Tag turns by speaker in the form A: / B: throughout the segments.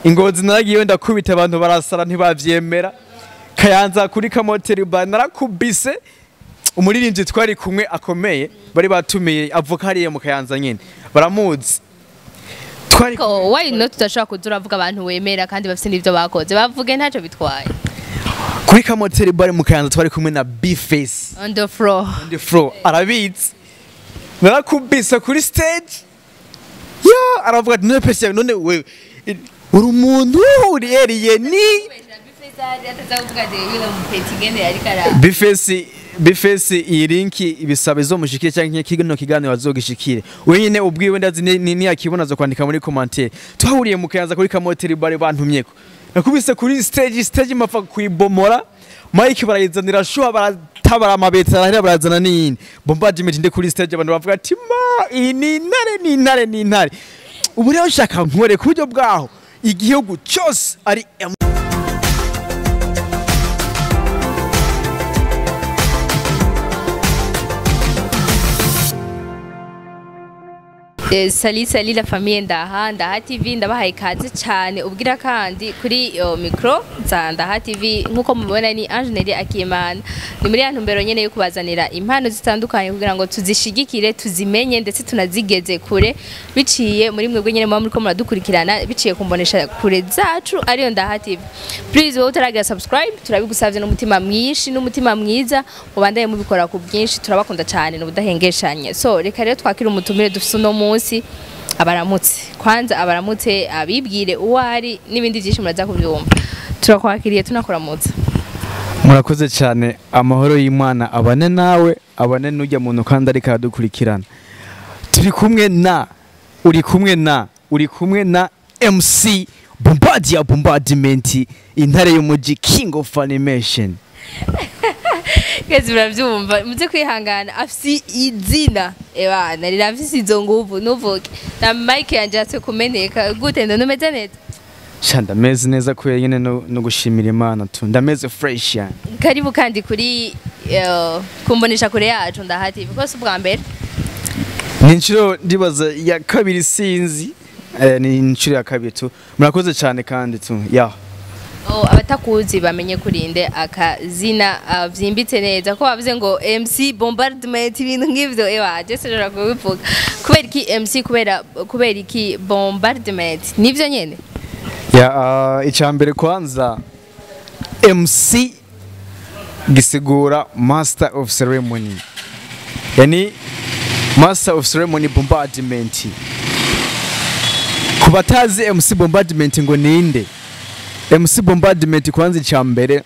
A: ingozi naragiye ndakubita abantu barasara ntibavyemera Kayanza kuri kamoteri bar narakubise umuririmbyi twari kumwe akomeye bari batumiye avoka hariye mu Kayanza nyene baramuzi twari
B: ko why not tudashaka kuzuravuga abantu wemera kandi bafite n'ivyo bakoze bavuge ntaco bitwaye
A: kuri kamoteri bar mu Kayanza twari kumwe na B-Face
B: on the floor
A: arabizi narakubise kuri stage ya aravuga none pese none we uri umuntu uriye ni Bifesi iyi linki ibisaba izo mushikire cyangwa kigano kiganiro bazogishikire wenyine ubwiwe ndazi ni yakibona zo kwandika muri commentaire twahuriye mu Kayanza kuri kamoteri bare bantumyeko nakubise kuri stage mapfa kuibomora Mike barayizanira shuha baratabara amabeta arahera barazana nini Bombardement nde kuri stage abantu bavuga ati ma ni ntare ubu rero nshaka nkore ku buryo bwaho igihugu cyose ari
B: Salut la famille Ndaha TV ndabahaye kaze cyane ubwira kandi kuri micro za Ndaha TV nkuko mubibona ni Angeneri Akimana ni muri ya ntumbero nyene yo kubazanira impano zitandukanye kugira ngo tuzishigikire tuzimenye ndetse tunazigeze kure biciye muri mwebwe nyene muri ko muradukurikirana biciye kumbonesha kure zacu ariyo Ndaha TV. Please wowe utaragira subscribe turabigusavye n'umutima mwinshi n'umutima mwiza ubandaye mubikora ku bwinshi turabakunda cyane n'ubudahengeshanye. So reka rero twakira umutumire dufise no munsi abaramutse kwanza abaramutse abibwire uwari nibindi byinshi muraza kubyumva turakwakiriye tunakuramutse
A: murakoze cyane amahoro y'Imana abane nawe abane n'ujya muntu kandi ari kadukurikirana turi kumwe na MC Bombardement intare y'umuji King of Animation
B: Kezi muravyumva muze kwihangana afisi izina ebana rirafisi izo nguvu nuvuke na mic yanjatse kumeneka gute ndo numeze neza
A: shanda meze neza ko yene no gushimira Imana tu ndameze fresh yani
B: karibu kandi kuri kumbonesha kure yacu Ndaha TV because bwa mbere
A: ni inshuro ndibaza ya kabiri sinzi ni inshuro ya kabiri tu murakoze cyane kandi tu ya
B: abatakuzi bamenye kurinde akazina vyimbitse neza ko bavuze ngo MC Bombardement ibintu ngivyo je sera kubivuga kubera iki MC kubera iki Bombardement nivyo nyene
A: ya icambere kwanza MC gisigura Master of Ceremony yani Master of Ceremony Bombardement kubatazi MC Bombardement ngo ninde MC Bombardement kwanza icambere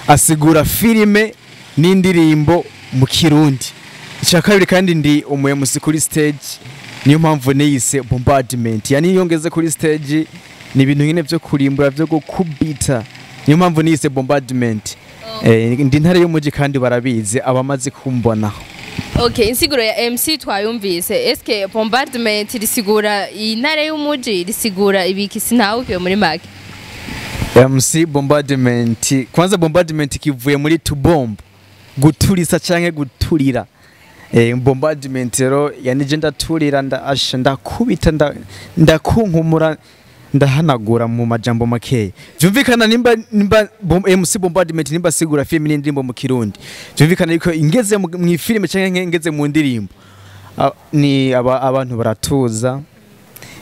A: asigura filime n'indirimbo mu Kirundi icakabiri kandi ndi umu MC kuri stage niyo mpamvu neyise Bombardement yani yongeze kuri stage ni ibintu nyine byo kurimbura byo gukubita niyo mpamvu neyise Bombardement ndi ntare y'umuji kandi barabizi abamaze kumbona
B: Okay, insiguro ya MC twayumvise. Eske Bombardement risigura intare y'umuji risigura ibiki sinawukiwe muri make?
A: MC Bombardement kwanza Bombardement kivuye muri to bomb guturisa canke guturira Bombardement rero yani je ndaturira ndakubita ndakunkumura ndahanagura mu majambo makeye vyumvikana nimba MC Bombardement nimba sigura filime n'indirimbo mu Kirundi vyumvikana yuko ingeze mu filime canke ingeze mu ndirimbo ni abantu baratuza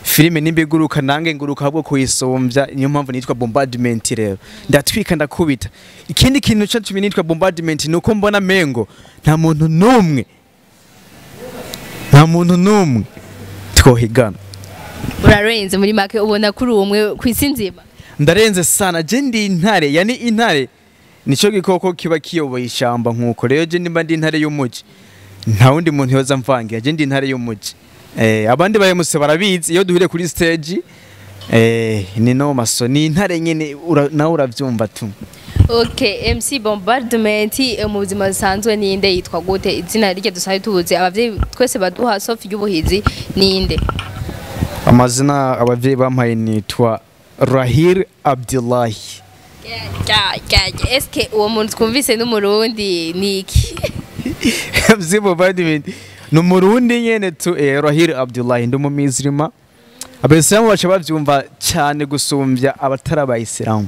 A: filime nimbiguruka nange nguruka ahubwo kuyisombya niyo mpamvu nitwa Bombardement rero ndatwika ndakubita ikindi kintu cyo nitwa Bombardement nuko mbona mengo nta muntu numwe twohigana
B: urarenze muri make ubona kuri umwe kwisinzima
A: ndarenze sana je ndi intare yani intare nico gikoko kiba kiyoboye ishamba nkuko rero je nimba ndi intare y'umuji nta wundi muntu yoza mvangira je ndi intare y'umuji abandi bayemuse barabizi iyo duhire kuri stage ni no maso ni intare nyene nawe uravyumva tu.
B: Okay, MC Bombardement mu buzima busanzwe ninde yitwa gute izina rike dusaye tubuze abavyeyi twese baduha sofi y'ubuhizi ninde?
A: Amazina abavyeyi bampaye nitwa Rahir Abdullahi.
B: Eske uwo muntu twumvise n'umurundi niki?
A: MC Bombardement n'umurundi nyene tu Rahir Abdullahi ndumumizirima abayisilamu baca bavyumva cyane gusumbya abatari abayisilamu.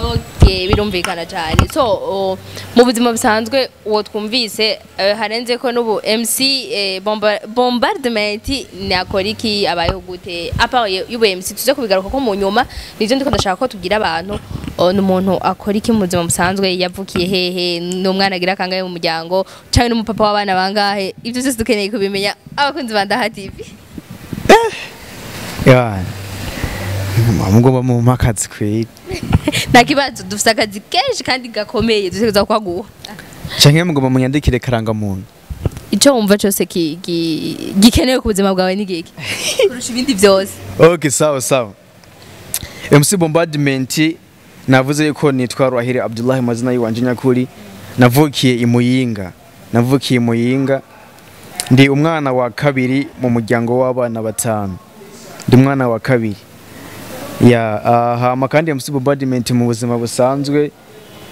B: Okay, birumvikana cyane. So mu buzima busanzwe uwo twumvise harenze ko n'ubu MC Bombardement nakora iki abayeho gute apa y'ubu MC tuze kubigaruka ko mu nyuma nivyo ndiko ndashaka ko tugira abantu n'umuntu akora iki mu buzima busanzwe yavukiye hehe n'umwana agira kangahe mu muryango cyane n'umupapa w'abana bangahe ibyo byose dukeneye kubimenya abakunzi ba Ndaha TV.
A: Mugomba mu makazi kweli.
B: Nta kibazo dufite akazi kenshi kandi gakomeye dutegereza kwaguha.
A: Canke mugomba munyandikire karanga muntu.
B: Ico wumva cyose gikenewe ku buzima bwawe ni giki? Kurusha ibindi byose.
A: Okay, sawa. MC Bombardement navuze yuko nitwa Ruhahire Abdullah mazina yiwanje nyakuri. Navukiye i Muyinga. Ndi umwana wa kabiri mu muryango w'abana batanu. Ndi umwana wa kabiri. Hama kandi MC Bombardement mu buzima busanzwe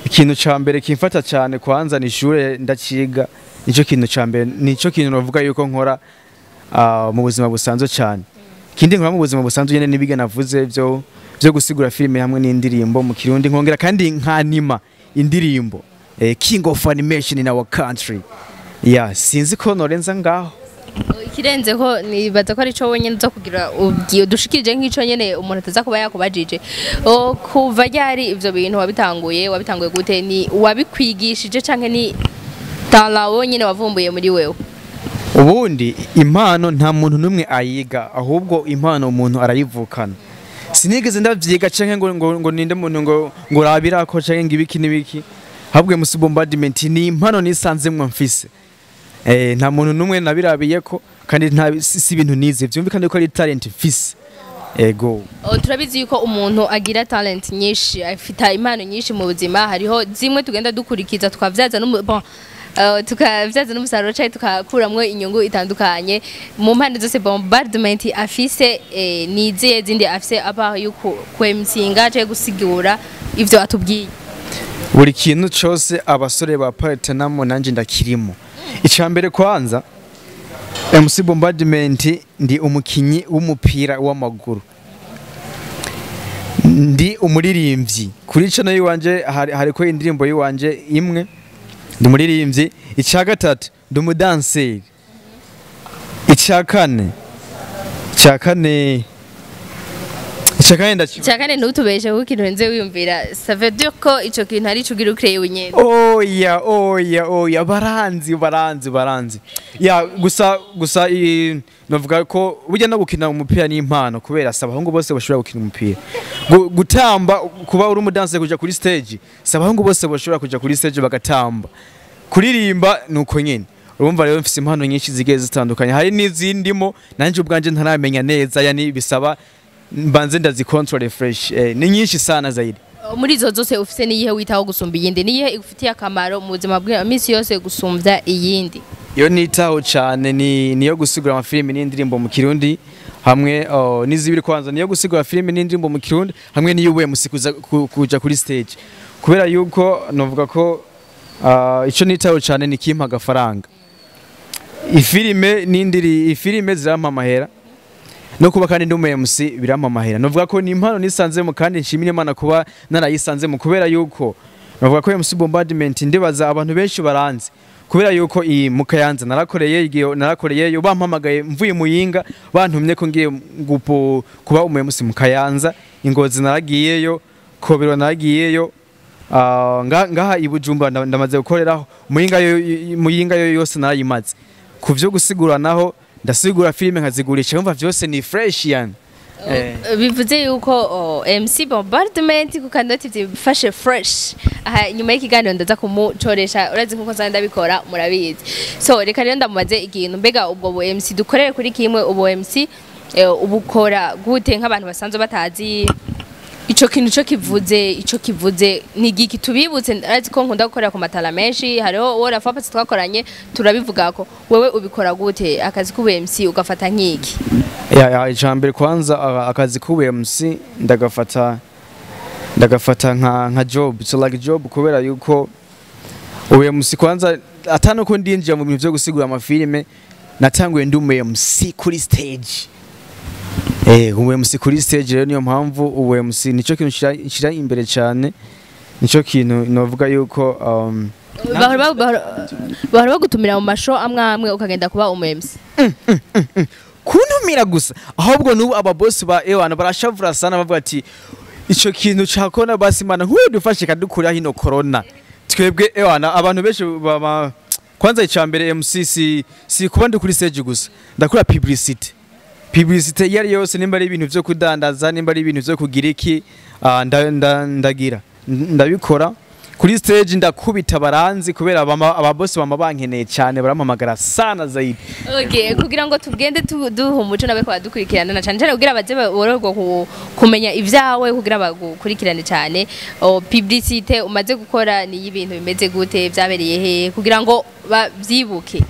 A: ikintu ca mbere kimfata cyane kwanza ni ishure ndaciga, nico kintu ca mbere, nico kintu navuga yuko nkora mu buzima busanzwe cyane. Kindi nkora mu buzima busanzwe nyene nibiga navuze byo gusigura filime hamwe n'indirimbo mu Kirundi, nkongera kandi nkanima indirimbo King of Animation in our country. Sinzi ko norenza ngaho.
B: Ikirenze ko nibaza ko ari cyo wenyine zo kugira udushikirije nk'ico nyene umuntu ataza kuba yakubajije. Kuva ryari ivyo bintu wabitanguye gute, ni wabikwigishije canke ni talawo nyene wavumbuye muri wewe?
A: Ubundi impano nta muntu numwe ayiga, ahubwo impano umuntu arayivukana. Sinigeze ndavyiga canke ngo ninde muntu ngo rabira ko canke ngibiki nibiki. Habwe MC Bombardement ni impano nisanzemwe mfise. Nta muntu numwe nabirabiye ko kandi si ibintu nize vyumvikane ko ari talent mfise. Ego.
B: Turabizi yuko umuntu agira talent nyinshi, afita impano nyinshi mu buzima, hariho zimwe tugenda dukurikiza tukavyaza tukavyaza n'umusaruro cyane tukakuramwe inyungu itandukanye. Mu mpande zose Bombardement afise niziye zindi afise apa yuko kwemsinga cyo gusigura ivyo atubwiye.
A: Buri kintu cyose abasore ba partneramo nanje ndakirimo. Icambere kwanza MC Bombardement ndi umukinyi w'umupira w'amaguru. Ndi umuririmbyi. Kuri channel yiwanje hariko indirimbo yiwanje imwe. Ndi umuririmbyi. Icya gatatu ndi umudanseri. Icya kane
B: Chakane ntutubeshe kuko ikintu nze wiyumvira, ça veut dire ko ico kintu ari cyo gira ukreye unyene.
A: Oya baranzi. Gusa novuga ko burya no gukina umupira ni impano kubera sabahungu bose bashobora gukina umupira. Gutamba kuba uri umudanse kuja kuri stage, sabahungu bose bashobora kuja kuri stage bagatamba. Kuririmba nuko nyene. Urumva rero mfise impano nyinshi zigiye zitandukanye. Hari n'izindimo nanje ubwanje ntaramenya neza, yani bisaba mbanze ndazicontrol fresh. Ni nyinshi sana zaidi.
B: Muri zo zose ufise niyihe witaho gusumba iyindi, niyihe igufitiye akamaro mu buzima bwa misi yose gusumbya iyindi?
A: Yo nitaho cyane niyo gusigura amafilime n'indirimbo mu Kirundi hamwe n'izibiri kwanza, niyo gusigura filime n'indirimbo mu Kirundi hamwe niyo ubuye musikuza kuja kuri stage, kubera yuko novuga ko ico nitaho cyane ni kimpa gafaranga. Ifilime zirampa amahera no kuba kandi ndi MC birampa amahera. Novuga ko ni impano nisanzemo kandi nshimire Imana kuba narayisanzemo, kubera yuko novuga ko MC Bombardement ndibaza abantu benshi baranze, kubera yuko iyi mukayanza narakoreye yo bampamagaye mvuye Muyinga, bantumye ko ngiye kuba MC mukayanza, Ingozi naragiyeyo, Kobero naragiyeyo, ngaha iBujumba ndamaze gukoreraho, Muyinga yo yose narayimaze. Kuvyo gusigura naho ndasigura filime nkazigurisha, umva vyose ni fresh yani.
B: Bivuze yuko MC Bombardement ku kandoti bifashe fresh. Nyuma y'ikiganiro ndaza kumucoresha, urazi nkuko nzanda bikora murabizi. So reka rero ndamubaze ikintu, mbega ubwo MC dukorere kuri kimwe, ubu MC ubukora gute nk'abantu basanzwe batazi ico kintu ico kivuze ni giki? Tubibutse urazi ko nkunda gukorera ku matala menshi, hariho wora fapasi twakoranye turabivuga ko wewe ubikora gute akazi ku MC ugafata nk'iki?
A: Icambere kwanza akazi ku MC ndagafata nka job, so like job, kubera yuko MC kwanza atano ko ndinjira mu bintu byo gusigura amafilime natanguye ndi MC kuri stage. ubu MC kuri stage rero niyo mpamvu ubu MC nico kintu shira imbere cyane, nico kintu novuga yuko
B: bahora bagutumira mu masho amwe ukagenda kuba umu MC.
A: Kuntumira gusa ahubwo nubu aba boss ba ewana barashavura sana bavuga ati ico kintu cakona basi mana nk'uyu dufashe kadukura hino corona twebwe ewana abantu benshi kwanza icambere MC si kuba ndi kuri stage gusa ndakora publicity yari yose nimba ari ibintu byo kudandaza nimba ari ibintu byo kugira iki ndagira ndabikora kuri stage ndakubita baranzi kubera aba boss bama bankeneye cyane barampamagara sana zaidi.
B: Okay, kugira ngo tugende duha umuco nabe kwa dukurikirana na cyane cyane kugira baze bororwa kumenya ivyawe kugira bagukurikirane cyane. Publicity umaze gukora ni ibintu bimeze gute byabereye he kugira ngo bavyibuke.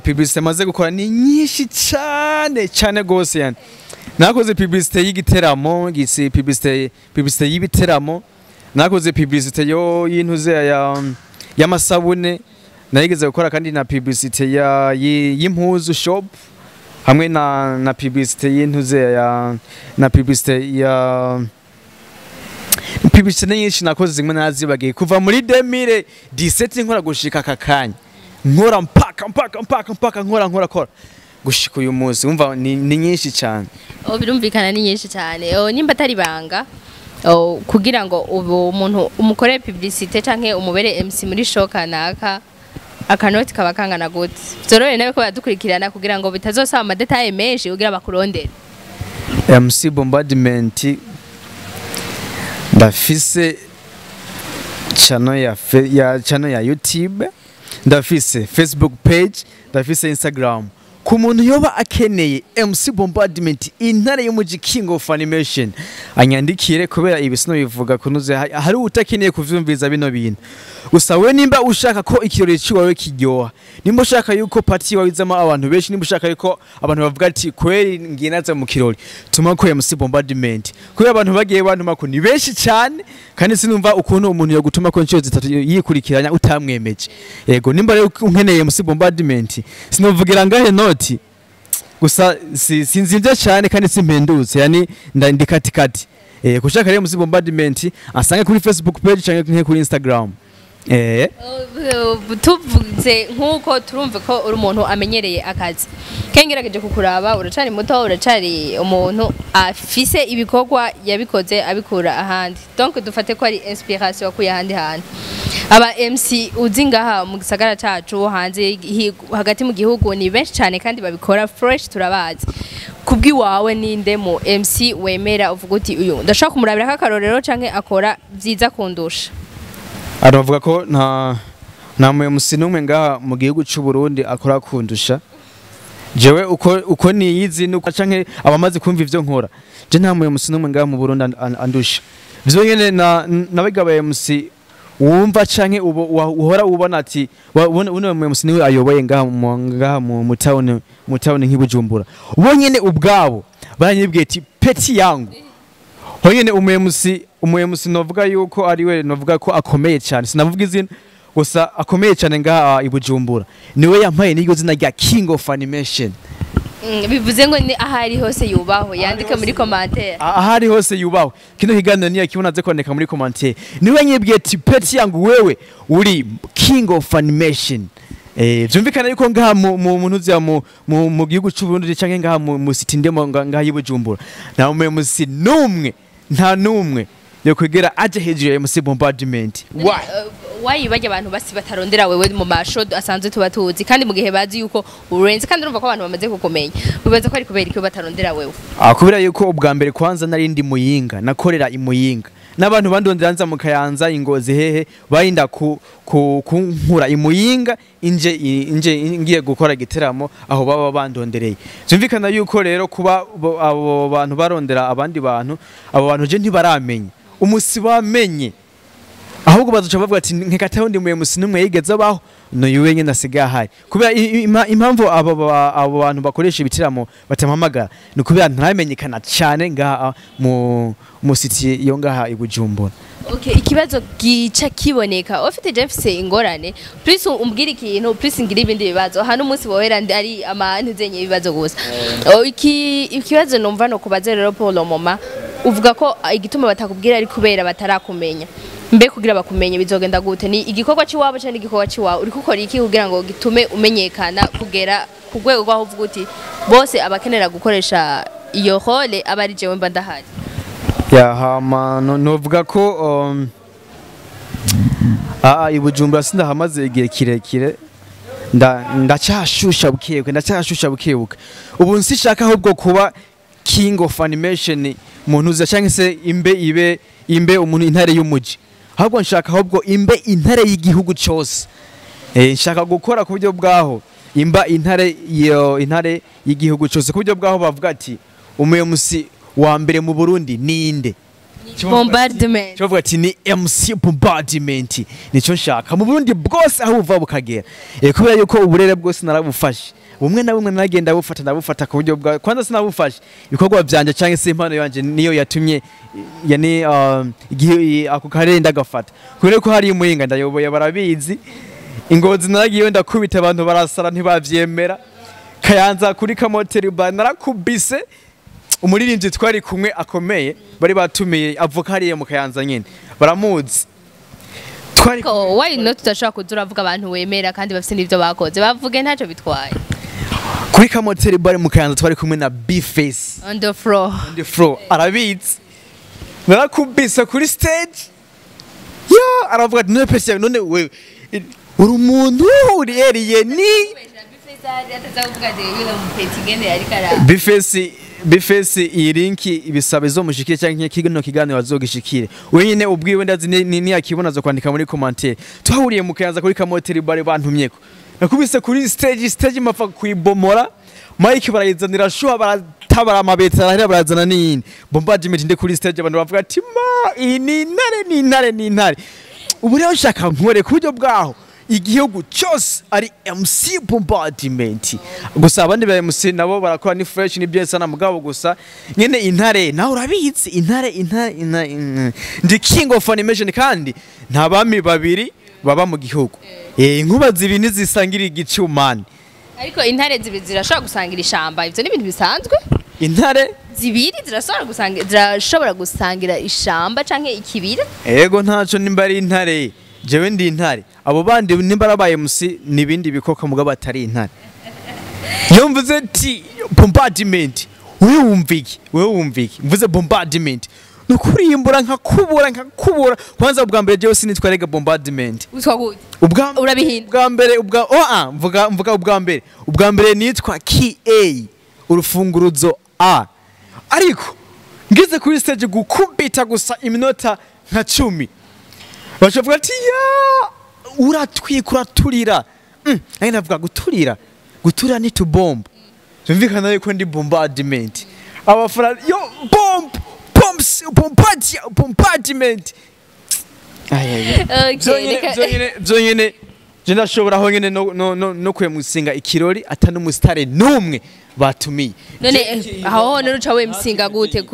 A: Publicity maze gukora ni nyinshi cyane gose yani. Nakoze publicity y'igiteramo, gisi publicity y'ibiteramo. Nakoze publicity yo y'intuze y'amasabune, nayigeze gukora kandi na publicity y'impuzu shop hamwe na publicity y'intuze na publicity nyinshi nakoze zimwe nazibagiye kuva muri 2017 nkora gushika kakanya nkora mpaka nkora gushika uyu munsi umva ni nyinshi cyane.
B: Birumvikana ni nyinshi cyane. Nimba atari banga kugira ngo ubu umuntu umukore publicity canke umubere MC muri show kanaka akanoti kaba kangana gute zorore nawe ko badukurikirana kugira ngo bitazosaba amadetaye menshi kugira bakurondere.
A: MC Bombardement ndafise channel ya YouTube, ndafise Facebook page, ndafise Instagram. Ku muntu yoba akeneye MC Bombardement intare y'umuji King of Animation anyandikire kubera ibisino bivuga kunuze hari utakeneye kuvyumviza bino bintu. Gusa we nimba ushaka ko ikirori ciwawe kiryoha, nimba ushaka yuko party wawizama abantu benshi, nimba ushaka yuko abantu bavuga ati kweri nginaza mu kirori tuma ko MC Bombardement kubera abantu bagiye bantuma ko ni benshi cyane kandi sinumva ukuntu umuntu yo gutuma ko inshyo zitatu yikurikiranya utamwemeje. Yego nimba rero unkeneye MC Bombardement sinovugira ngahe noti gusa sinzimvye cyane kandi simpendutse yani ndikatikati. Kushaka rero MC Bombardement asange kuri Facebook page canke kuri Instagram.
B: Tuvuze nkuko turumve ko uri umuntu amenyereye akazi kengerageje kukuraba uracari muto uracari umuntu afise ibikorwa yabikoze abikura ahandi donc dufate ko ari inspiration kuya handi handi aba MC uzi ngaha mu gisagara cacu hanze hagati mu gihugu ni benshi cyane kandi babikora fresh turabazi kubwi wawe ninde mu MC wemera uvuga uti uyu ndashaka kumurabira kakarorero canke akora byiza kundusha.
A: Aravuga ko nta MC numwe ngaha mu gihugu cy'u Burundi akora kundusha jewe uko niyizi nuko canke abamaze kumva ivyo nkora je nta MC numwe ngaha mu Burundi andusha byo nyene nabigaba MC wumva canke uhora ubona ati uno MC niwe ayoboye ngaha mu town nk'ibujumbura ubo nyene ubwabo baranyibwiye ati peti yangu honyene umwe novuga yuko ari we novuga ko akomeye cyane sinavuga izina gusa akomeye cyane ngaha ibujumbura niwe yampaye n'iryo zina rya King of Animation.
B: Bivuze ngo ni ahari hose yubaho yandike muri commentaire
A: ahari hose yubaho kino kiganiro niya kibonaze koneka muri commentaire niwe nyibwiye ati peti yangu wewe uri King of Animation. Byumvikana yuko ngaha mu muntu uzya mu gihugu cy'u Burundi canke ngaha mu city ndemo ngaha ibujumbura na MC numwe nta numwe yo kwegera aje hejuru ya MC Bombardement.
B: Why bajya abantu basi batarondera wewe mu masho asanzwe tubatuzi kandi mu gihe bazi yuko urenze kandi urumva ko abantu bamaze kukumenya bibaza ko ari kubera iki batarondera wewe.
A: Kubera yuko ubwa mbere kwanza nari ndi Muyinga nakorera imuyinga n'abantu bandondera nza mu Kayanza Ingozi hehe bayinda kunkura imuyinga inje ngiye gukora igiteramo aho baba bandondereye. Byumvikana yuko rero kuba abo bantu barondera abandi bantu abo bantu je ntibaramenya umusi bamenye ahubwo bazoca bavuga ati nkekataho ndi MC numwe yigeze abaho no yuwe nyene asigaye ahari kubera impamvu abo bantu bakoresha ibitiramo batampamagara ni kubera ntamenyekana cyane ngaha mu city yo ngaha ibujumbura.
B: Okay, ikibazo gica kiboneka ufite Jeffse ingorane please umbwira ikintu please ngira ibindi bibazo hano umunsi wohera ari amantu zenye ibibazo gusa. Ikibazo numva no kubaza rero Paul mama uvuga ko igituma batakubwira ari kubera batarakumenya mbe kugira bakumenye bizogenda gute ni igikorwa ciwabo cyane igikorwa ciwawe uri gukora iki kugira ngo gitume umenyekana kugera ku rwego rwaho uvuga uti bose abakenera gukoresha iyo role abari jewe mba ndahari.
A: Ya hama novuga ko ibujumbura sindahamaze igihe kirekire ndacyashusha bukebuke ubu nsishaka ahubwo kuba king of animation muntu uza cyangwa se imbe umuntu intare y'umuji ahubwo nshaka ahubwo imbe intare y'igihugu cyose nshaka gukora ku buryo bwaho imba intare y'igihugu cyose ku buryo bwaho bavuga ati umuyomusi wa mbere mu Burundi ninde
B: Bombardement
A: cyo ati ni MC Bombardement nico nshaka mu Burundi bwose aho uva bukagera kubera yuko uburere bwose narabufashe bumwe na bumwe nagenda bufata ku buryo bwa kwanza sinabufashe ibikorwa byanje cyangwa se impano yanje niyo yatumye yani igihe ako karenda gafata kubera ko hari umuhinga ndayoboye barabizi ingozi naragiye ndakubita abantu barasara ntibavyemera kayanza kuri kamoteri ba narakubise umuririmbyi twari kumwe akomeye bari batumiye avoka hariye mu Kayanza nyene baramuzi twari
B: why not tutashaka kuzuravuga abantu wemera kandi bafite n'ivyo bakoze bavuge ntacyo bitwaye
A: kuri kamoteri bari mu Kayanza twari kumwe na B-Face
B: on the floor arabizi narakubise kuri stage ya aravuga none pese none we uri umuntu uriye ni B-Face iyi linki ibisaba izo mushikire cyangwa kigano kiganiro azogishikire wenyine ubwiwe ndazi ni yakibona zo kwandika muri commentaire twahuriye mu Kayanza kuri kamoteri bare bantumyeko nakubise kuri stage mapfa kuibomora Mike barayizanira shuha baratabara amabeta ahera barazana nini Bombardement nde kuri stage abantu bavuga ati ma ni ntare ubu rero nshaka nkore ku buryo bwaho igihugu cyose ari MC Bombardement gusa abandi ba MC nabo barakora ni fresh ni byese na mugabo gusa nyene intare naho urabizi intare ndi king of animation kandi nta bami babiri baba mu gihugu inkuba zibini zisangira igicumani ariko intare zibiri zirashobora gusangira ishamba ivyo ni ibintu bisanzwe
A: intare
B: zibiri zirashobora gusangira ishamba canke ikibira
A: yego ntaco nimba ari intare jewe ndi intare abo bandi nimba arabaye MC nibindi bikoka mugabo atari intare yumvuze ati Bombardement wewe wumviki mvuze Bombardement nukurimbura nkakubura kwanza ubwa mbere jewe sinitwarega Bombardement
B: utwa gute urabihinda
A: ubwa mbere mvuga ubwa mbere nitwa KA urufunguruzo A ariko ngeze kuri stage gukubita gusa iminota nka 10 bashavuga ati ya uratwikuraturira navuga guturira ni to bomb byumvikana yuko ndi Bombardement abafara yo Bombardement zonyene jenda shobora ho nyene no kwemusinga ikirori atanu mustare numwe batumiye
B: none aho none uca we msinga gute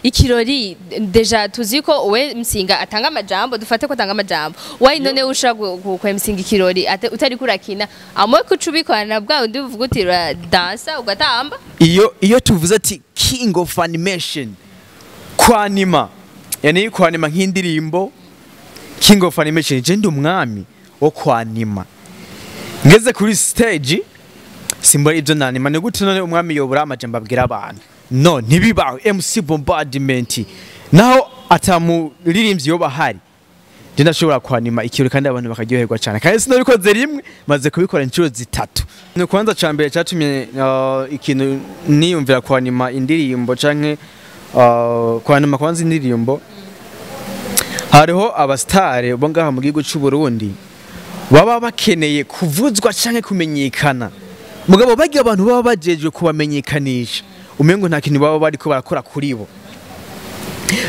B: ikirori deja tuziko we msinga atanga amajambo dufate ko atanga amajambo why none usha kwe msinga ikirori utari kurakina amwe kucubikwana bwa undi uvuga uti dansa ugatamba
A: iyo tuvuze ati king of animation kwanima yani kwanima nk'indirimbo king of animation je ndi umwami wo kwanima ngeze kuri stage simbora ibyo nanima ni gute none umwami yobura amajambo abwira abantu no ntibibaho MC Bombardement naho atamuririmbyi yo bahari je ndashobora kwanima ikirori kandi abantu bakaryoherwa cyane kandi sinabikoze rimwe maze kubikora inshuro zitatu no kwanza cambere cyatumye ikintu niyumvira kwanima indirimbo canke kwanima kwanza indirimbo hariho abastare bo ngaha mu gihugu cy'u Burundi baba bakeneye kuvuzwa canke kumenyekana mugabo bagiye abantu baba bajeje kubamenyekanisha umengo nta kintu baba bari ko barakora kuri bo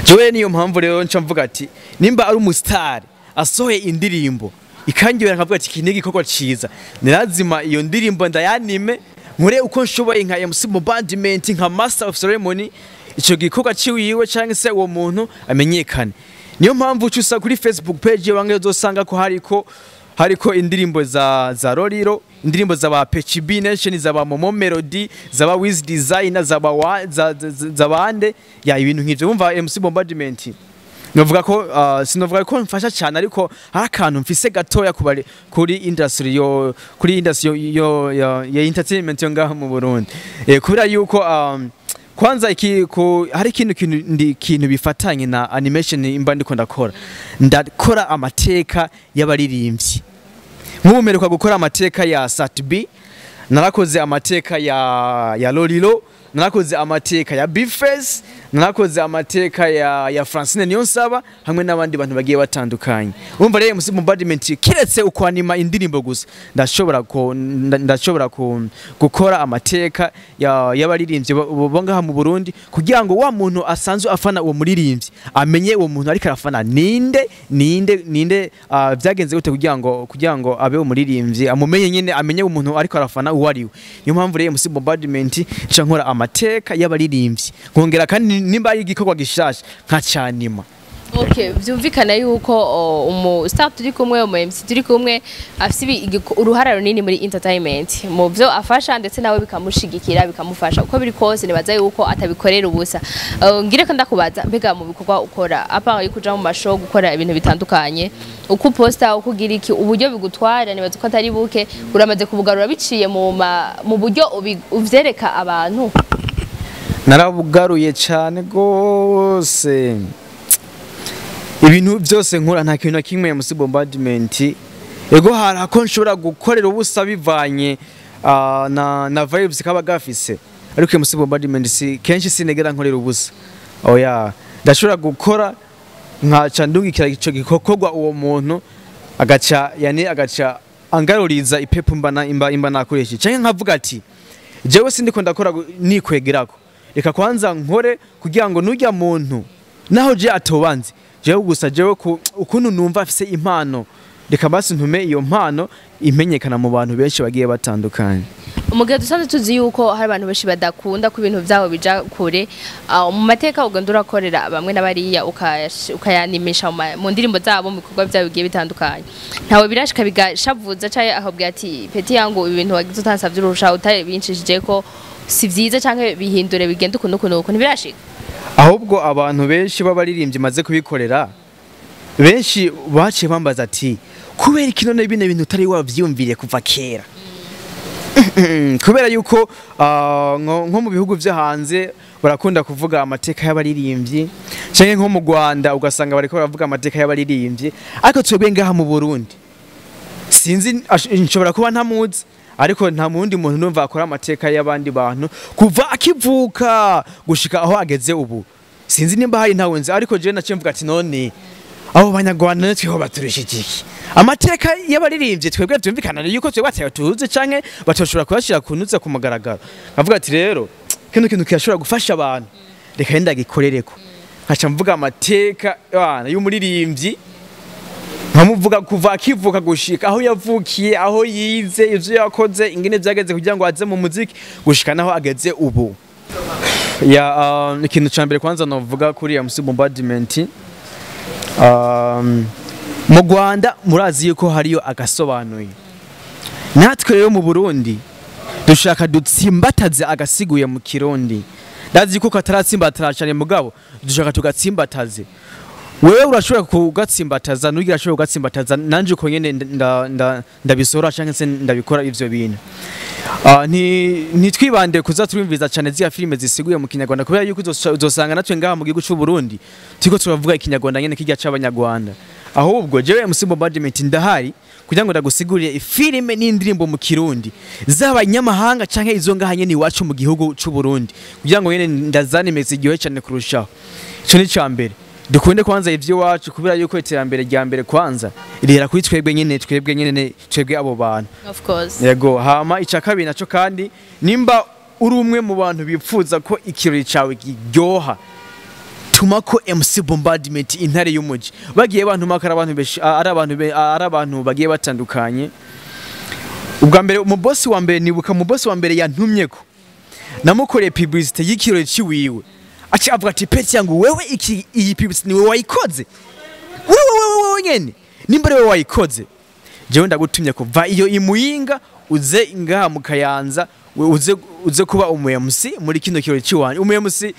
A: jewe niyo mpamvu rero nca mvuga ati nimba ari umustar asohoye indirimbo ikangibera akavuga ati iki ni igikorwa ciza nirazima iyo ndirimbo ndayanime nkure uko nshoboye nka MC Bombardement nka Master of Ceremony ico gikorwa ciwiwe canke se uwo muntu amenyekane. Niyo mpamvu ucusa kuri Facebook page wange uzosanga ko hariko indirimbo za Roriro, indirimbo za ba PCB Nation, za ba Momo Melody, za ba Wiz Designer, za bande ya ibintu nk'ivyo. Umva MC Bombardement novuga ko sinovuga ko mfasha cyane ariko hari akantu mfise gatoya kuri industry yo ya entertainment yo ngaha mu Burundi kubera yuko kwanza hari ikintu bifatanye na animation imba ndiko ndakora amateka y'abaririmbyi nk'ubumeruka gukora amateka ya Satb narakoze amateka ya Lolilo narakoze amateka ya Bface narakoze amateka ya Francine Niyonsaba hamwe n'abandi bantu bagiye batandukanye. Umva rero MC Bombardement kiretse ukwanima indirimbo gusa ndashobora gukora amateka y'abaririmbyi bongaha mu Burundi kugira ngo wa muntu asanzwe afana uwo muririmbyi amenye uwo muntu ariko arafana ninde vyagenze gute kugira ngo abe umuririmbyi amumenye nyene amenye umuntu ariko arafana uwo ari we. Niyo mpamvu rero MC Bombardement cankora amateka y'abaririmbyi nkongera kandi nimba ari igikorwa gishasha nka cyanima.
B: Okay, byumvikana yuko umu staff turi kumwe mu MC turi kumwe afite uruhara runini muri entertainment mu byo afasha ndetse nawe bikamushigikira bikamufasha uko biri kose nibaza yuko atabikorera ubusa. Ngire ko ndakubaza mbega mu bikorwa ukora apanga yukuja mu mashow gukora ibintu bitandukanye uko posta uko gira iki uburyo bigutwara nibaza ko atari buke uramaze kubugarura biciye mu buryo uvyereka abantu.
A: Narabugaruye cyane gose ibintu byose nkora nta kintu kimwe MC Bombardement ego harako nshobora gukorera ubusa bivanye na vibes kaba gafise ariko MC Bombardement kenshi sinegera nkorera ubusa oya ndashobora gukora nkaca ndungikira ico gikokorwa uwo muntu agaca angaruriza ipepu imba nakoresha canke nkavuga ati jewe sindiko ndakora nikwegerako reka kwanza nkore kugira ngo nujya muntu naho je atobanze jewe gusa jewe ukuntu numva afise impano reka basi ntume iyo mpano imenyekana mu bantu benshi bagiye batandukanye.
B: Umugihe dusanzwe tuzi yuko hari abantu benshi badakunda ku bintu byabo bija kure mu mateka uganda urakorera bamwe n'abariya ukayanimisha mu ndirimbo zabo mu bikorwa byabo bigiye bitandukanye ntawe birashika bigashavuza caye ahobwe ati peti yangu ibintu wagize utansavye urusha utabinshishije ko si vyiza canke bihindure bigenda ukuntu ntibirashika
A: ahubwo abantu benshi babaririmbye maze kubikorera benshi baciye bambaza ati kubera ikinone bine bintu utari wavyumviriye kuva kera kubera yuko nko mu bihugu byo hanze barakunda kuvuga amateka y'abaririmbyi canke nko mu Rwanda ugasanga bariko baravuga amateka y'abaririmbyi ariko twebwe ngaha mu Burundi sinzi nshobora kuba ntamuzi ariko nta mundi muntu numva akora amateka y'abandi bantu kuva akivuka gushika aho ageze ubu sinzi nimba hari ntawe nzi ariko je naciye mvuga ati none abo banyarwanda natwe ho baturishikiki amateka y'abaririmbye twebwe byumvikana yuko twebwe batayatuze canke batoshobora kubashira kunuza ku mugaragaro avuga ati rero kintu kiyashobora gufasha abantu reka yenda gikorereko nkaca mvuga amateka y'umuririmbyi nkamuvuga kuva akivuka gushika aho yavukiye aho yize ivyo yakoze ingene byageze kugira ngo aze mu muziki gushika naho ageze ubu ya ikintu cyambere kwanza novuga kuri MC Bombardement mu Rwanda murazi yuko hariyo agasobanuye natwe rero mu Burundi dushaka dutsimbataze agasiguye mu Kirundi ndazi yuko kataratsimbataza cyane mugabo dushaka tugatsimbataze wewe urashobora kugatsimbataza nugira ashobora kugatsimbataza nanje uko nyene ndabisora canke se ndabikora ivyo bintu ntitwibande kuza turumviza cyane zya filime zisiguye mu Kinyarwanda kubera yuko uzosanga natwe ngaha mu gihugu cy'u Burundi tiko turavuga Ikinyarwanda nyene kijya c'abanyarwanda ahubwo jewe MC Bombardement ndahari kugira ngo ndagusigurire filime n'indirimbo mu Kirundi z'abanyamahanga canke izo ngaha nyene iwacu mu gihugu cy'u Burundi kugira ngo nyene ndazane message cyane kurushaho ico ni cyambere dukunde kwanza ivyo wacu kubera yuko iterambere rya mbere kwanza irera kuri twebwe nyene abo bantu
B: of course
A: yego hama icakabi naco kandi nimba uri umwe mu bantu bipfuza ko ikirori cawe kiryoha batumako MC Bombardement intare y'umuji bagiye bantumaka ari abantu bagiye batandukanye ubwa mbere mu boss wa mbere nibuka mu boss wa mbere yantumyeko namukoreye publicité y'ikirori ciwiwe aci avuga ati peti yangu wewe iyi publicité ni wewe wayikoze wewe nyene nimba wewe wayikoze jewe ndagutumye ko va iyo imuyinga uze ngaha mu Kayanza uze kuba umuyemsi muri kino kirori ciwanje umuyemsi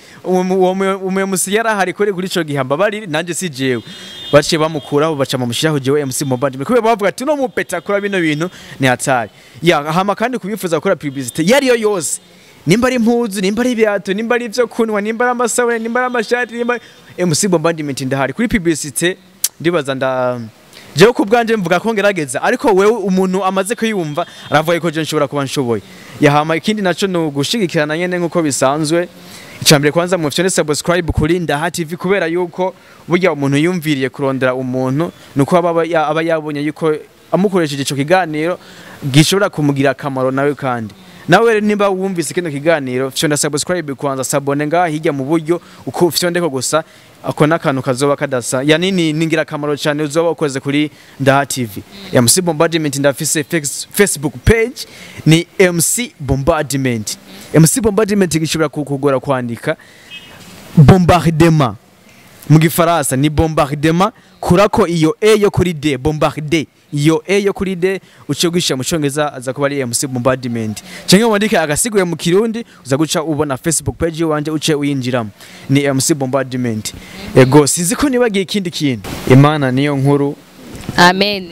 A: yarahari kuri ico gihamba bari nanje si jewe baciye bamukuraho baca bamushiraho jewe MC Bombardement kubera bavuga ati no mupeta kora bino bintu ni hatari hama kandi kubifuza gukora publicité yari yose nimba ari impuzu nimba ari ibyato nimba ari ivyo kunwa nimba ari amasabune nimba ari amashati nimba MC Bombardement ndahari kuri publicité ndibaza jewe ku bwanje mvuga ko ngerageza ariko wewe umuntu amaze kuyumva aravuga ko je nshobora kuba nshoboye yahama ikindi naco no gushigikirana nyene nkuko bisanzwe icambere kwanza mu fyone subscribe kuri Ndaha TV kubera yuko burya umuntu yumviriye kurondera umuntu nuko aba yabonye yuko amukoresheje ico kiganiro gishobora kumugira akamaro nawe kandi nawe nimba wumvise kino kiganiro fyonda subscribe kwanza sabone ngaha hirya mu buryo uko fyondeko gusa ako nakantu kazoba kadasa yani ningira kamaro cyane uzoba ukoze kuri Ndaha TV MC Bombardement ndafise Facebook page ni MC Bombardement gishobora kukugora kwandika bombardement mu gifaransa ni bombardement kurako iyo e yo kuri d bombarder iyo e yo kuri d ucyogisha mu cyongereza aza kuba ari MC Bombardement cyangwa wandike agasiguye mu kirundi uza guca ubona Facebook page wanje uce uyinjiramo ni MC Bombardement ego sizi ko nibagiye ikindi kintu Imana niyo nkuru
B: amen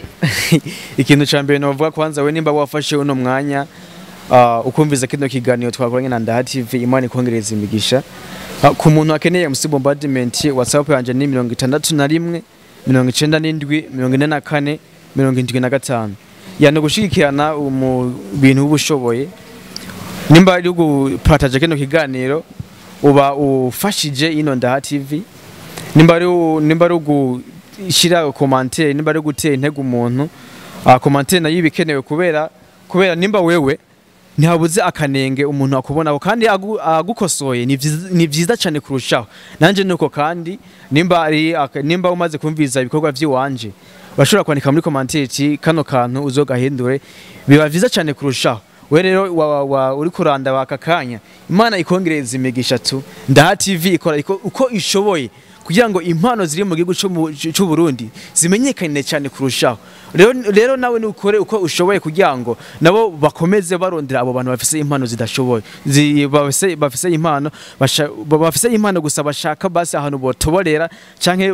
A: ikintu cyambere novuga kwanza we nimba wafashe uno mwanya ukumviza kino kiganiro twakoranye na Ndaha TV Imana ikongereza imigisha ku muntu akeneye MC Bombardement WhatsApp yanje ni 61 97 44 75 yano gushikirana mu bintu ubushoboye nimba ari gupataje kino kiganiro uba ufashije ino Ndaha TV nimba ari gushira commentaire nimba ari gutera intego umuntu commentaire nayo bikenewe kubera nimba wewe ntihabuze akanenge umuntu akubona kandi agukosoye ni vyiza cyane kurushaho nanje nuko kandi nimba umaze kumviza ibikorwa by'iwanje bashobora kwandika muri commentaire kano kantu uzogahindure biba vyiza cyane kurushaho we rero uri kuranda bakakanya Imana ikongereza imigisha tu Ndaha TV ikora uko ishoboye kugira ngo impano ziri mu gihugu cy'u Burundi zimenyekane cyane kurushaho rero nawe nukore uko ushoboye kugira ngo nabo bakomeze barondera abo bantu bafise impano zidashoboye bafise impano gusa bashaka basi ahantu botoborera canke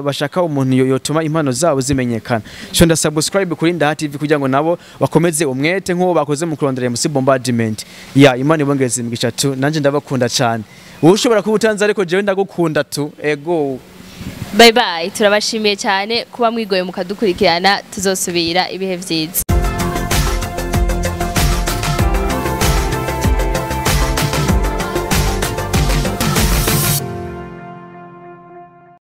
A: bashaka umuntu yotuma impano zabo zimenyekana cyo nda subscribe kuri Ndaha TV kugira ngo nabo bakomeze umwete nko bakoze mu kurondera MC Bombardement Imana ibongeze imigisha tu nanje ndabakunda cyane ushobora kubutanza ariko jewe ndagukunda tu ego
B: bye bye turabashimiye cyane kuba mwigoye mukadukurikirana tuzosubira ibihe vyiza